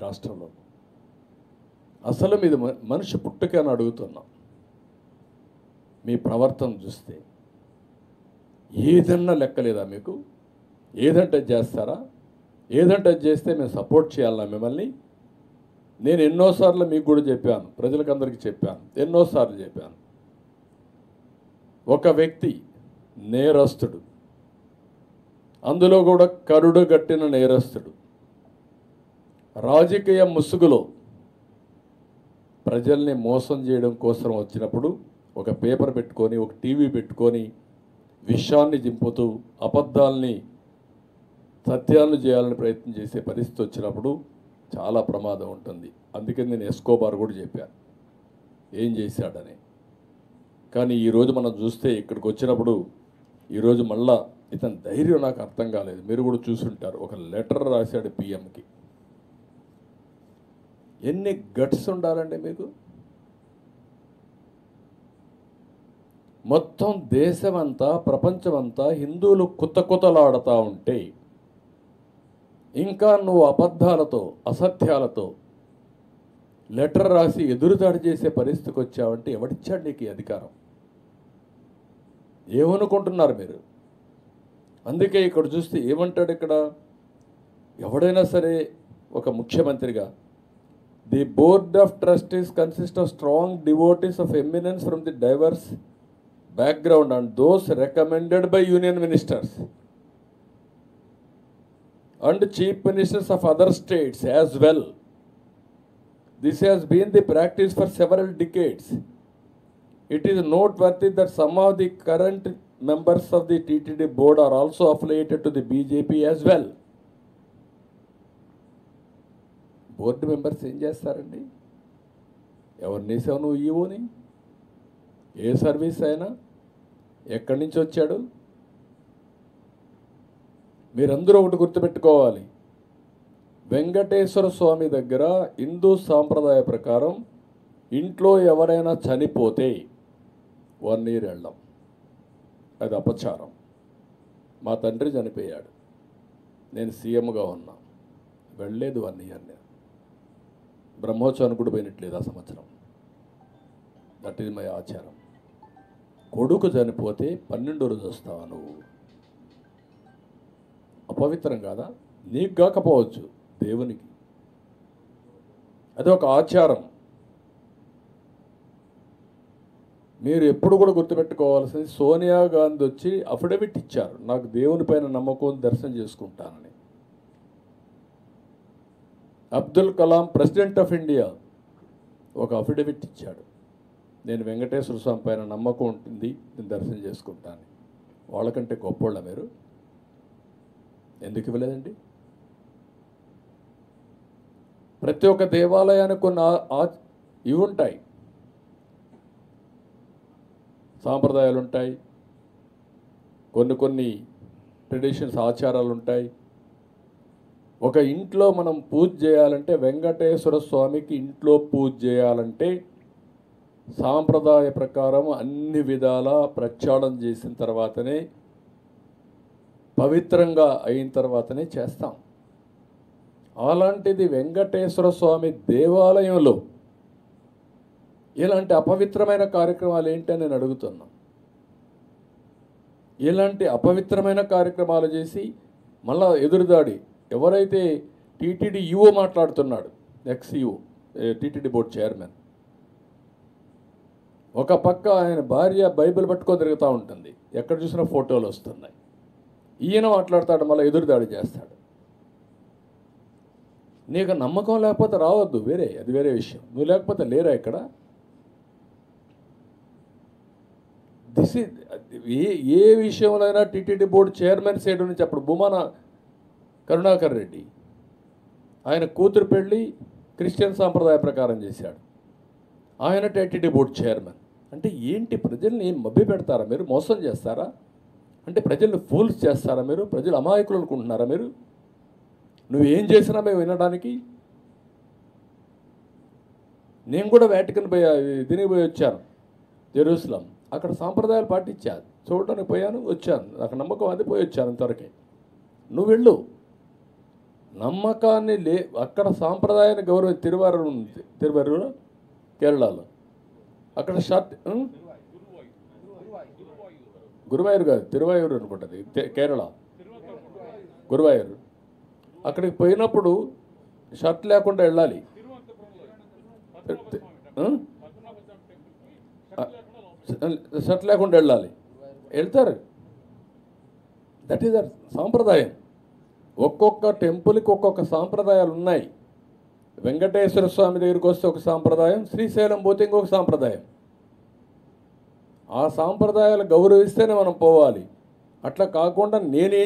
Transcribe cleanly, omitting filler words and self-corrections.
రాష్ట్రంలో. అసలు మీది మనిషి పుట్టుక అని అడుగుతున్నాం. మీ ప్రవర్తన చూస్తే ఏదన్నా లెక్కలేదా మీకు? ఏదంటే చేస్తారా? ఏదంటే చేస్తే మేము సపోర్ట్ చేయాలన్నా మిమ్మల్ని? నేను ఎన్నోసార్లు మీకు కూడా చెప్పాను, ప్రజలకందరికీ చెప్పాను, ఎన్నోసార్లు చెప్పాను. ఒక వ్యక్తి నేరస్తుడు, అందులో కూడా కరుడు గట్టిన నేరస్తుడు, రాజకీయ ముసుగులో ప్రజల్ని మోసం చేయడం కోసం వచ్చినప్పుడు ఒక పేపర్ పెట్టుకొని, ఒక టీవీ పెట్టుకొని విషయాన్ని దింపుతూ అబద్ధాలని సత్యాలను చేయాలని ప్రయత్నం చేసే పరిస్థితి వచ్చినప్పుడు చాలా ప్రమాదం ఉంటుంది. అందుకని నేను ఎస్కోబార్ కూడా చెప్పాను ఏం చేశాడని. కానీ ఈరోజు మనం చూస్తే ఇక్కడికి వచ్చినప్పుడు ఈరోజు మళ్ళా ఇతని ధైర్యం నాకు అర్థం కాలేదు. మీరు కూడా చూసుంటారు, ఒక లెటర్ రాశాడు పిఎంకి. ఎన్ని గట్స్ ఉండాలండి మీకు? మొత్తం దేశమంతా ప్రపంచమంతా హిందువులు కుతకుతలాడుతూ ఉంటే ఇంకా నువ్వు అబద్ధాలతో అసత్యాలతో లెటర్ రాసి ఎదురుదాడి చేసే పరిస్థితికి వచ్చావంటే ఎవడిచ్చాడు నీకు ఈ అధికారం? ఏమనుకుంటున్నారు మీరు? అందుకే ఇక్కడ చూస్తే ఏమంటాడు ఇక్కడ, ఎవడైనా సరే ఒక ముఖ్యమంత్రిగా, the board of trustees consist of strong devotees of eminence from the divorce background and those recommended by union ministers and chief ministers of other states as well. This has been the practice for several decades. It is noteworthy that some of the current members of the TTD board are also affiliated to the BJP as well. Board members ఏం చేస్తారండి? ఎవరిని వేసావు నువ్వు ఈవోని? ఏ service అయినా ఎక్కడి నుంచి వచ్చాడు? మీరందరూ ఒకటి గుర్తుపెట్టుకోవాలి, వెంకటేశ్వర స్వామి దగ్గర హిందూ సాంప్రదాయ ప్రకారం ఇంట్లో ఎవరైనా చనిపోతే 1 year వెళ్ళాం, అది అపచారం. మా తండ్రి చనిపోయాడు, నేను సీఎంగా ఉన్నా, వెళ్ళలేదు 1 year. నేను బ్రహ్మోత్సవానికి కూడా పోయినట్లేదు ఆ సంవత్సరం. దట్ ఈజ్ మై ఆచారం. కొడుకు చనిపోతే 12 రోజు వస్తావా నువ్వు? అపవిత్రం కాదా? నీకు కాకపోవచ్చు, దేవునికి. అది ఒక ఆచారం. మీరు ఎప్పుడు కూడా గుర్తుపెట్టుకోవాల్సింది, సోనియా గాంధీ వచ్చి అఫిడవిట్ ఇచ్చారు, నాకు దేవుని పైన నమ్మకం, దర్శనం చేసుకుంటానని. Abdul Kalam president of India ఒక అఫిడవిట్ ఇచ్చాడు, నేను వెంకటేశ్వర స్వామి పైన నమ్మకం ఉంటుంది, నేను దర్శనం చేసుకుంటాను. వాళ్ళకంటే గొప్పోళ్ళ మీరు? ఎందుకు ఇవ్వలేదండి? ప్రతి ఒక్క దేవాలయానికి కొన్ని ఇవి ఉంటాయి, సాంప్రదాయాలు ఉంటాయి, కొన్ని ట్రెడిషన్స్, ఆచారాలు ఉంటాయి. ఒక ఇంట్లో మనం పూజ చేయాలంటే, వెంకటేశ్వర స్వామికి ఇంట్లో పూజ చేయాలంటే సాంప్రదాయ ప్రకారం అన్ని విధాలా ప్రక్షాళన చేసిన తర్వాతనే, పవిత్రంగా అయిన తర్వాతనే చేస్తాం. అలాంటిది వెంకటేశ్వర స్వామి దేవాలయంలో ఇలాంటి అపవిత్రమైన కార్యక్రమాలు ఏంటని నేను అడుగుతున్నా. ఇలాంటి అపవిత్రమైన కార్యక్రమాలు చేసి మళ్ళా ఎదురుదాడి. ఎవరైతే టీటీడీ ఈఓ మాట్లాడుతున్నాడు, ఎక్స్-ఈఓ, టీటీడీ బోర్డు చైర్మన్, ఒక పక్క ఆయన భార్య బైబిల్ పట్టుకొని తిరుగుతూ ఉంటుంది, ఎక్కడ చూసినా ఫోటోలు వస్తున్నాయి. ఈయన మాట్లాడతాడు, మళ్ళీ ఎదురుదాడి చేస్తాడు. నీకు నమ్మకం లేకపోతే రావద్దు, అది వేరే విషయం. నువ్వు లేకపోతే లేరా ఇక్కడ? ఏ విషయంలో టీటీడీ బోర్డు చైర్మన్ సైడ్ నుంచి అప్పుడు భూమాన కరుణాకర్ రెడ్డి ఆయన కూతురు పెళ్ళి క్రిస్టియన్ సాంప్రదాయ ప్రకారం చేశాడు, ఆయన టీటీడీ బోర్డు చైర్మన్. అంటే ఏంటి? ప్రజల్ని మభ్య పెడతారా మీరు? మోసం చేస్తారా? అంటే ప్రజల్ని ఫూల్స్ చేస్తారా మీరు? ప్రజలు అమాయకులు అనుకుంటున్నారా మీరు? నువ్వేం చేసినా మేము వినడానికి. నేను కూడా వాటికన్ దీనికి పోయి వచ్చాను, జెరూసలం. అక్కడ సాంప్రదాయాలు పాటించాను, చూడడానికి పోయాను, వచ్చాను. నాకు నమ్మకం అది, పోయి వచ్చాను అంతవరకే. నువ్వు వెళ్ళు, నమ్మకాన్ని అక్కడ సాంప్రదాయాన్ని గౌరవం తిరువారూరు ఉంది, తిరువారూరు కేరళలో అక్కడ షర్ట్ గురువాయూరు కాదు తిరువాయూరు అనుకుంటుంది కేరళ గురువాయూరు. అక్కడికి పోయినప్పుడు షర్ట్ లేకుండా వెళ్ళాలి. షర్ట్ లేకుండా వెళ్ళాలి, వెళ్తారు. దట్ ఈస్ దర్ సాంప్రదాయం. ఒక్కొక్క టెంపుల్కి ఒక్కొక్క సాంప్రదాయాలు ఉన్నాయి. వెంకటేశ్వర స్వామి దగ్గరికి వస్తే ఒక సాంప్రదాయం, శ్రీశైలం పోతే ఇంకొక సాంప్రదాయం. ఆ సాంప్రదాయాలు గౌరవిస్తేనే మనం పోవాలి. అట్లా కాకుండా నేనే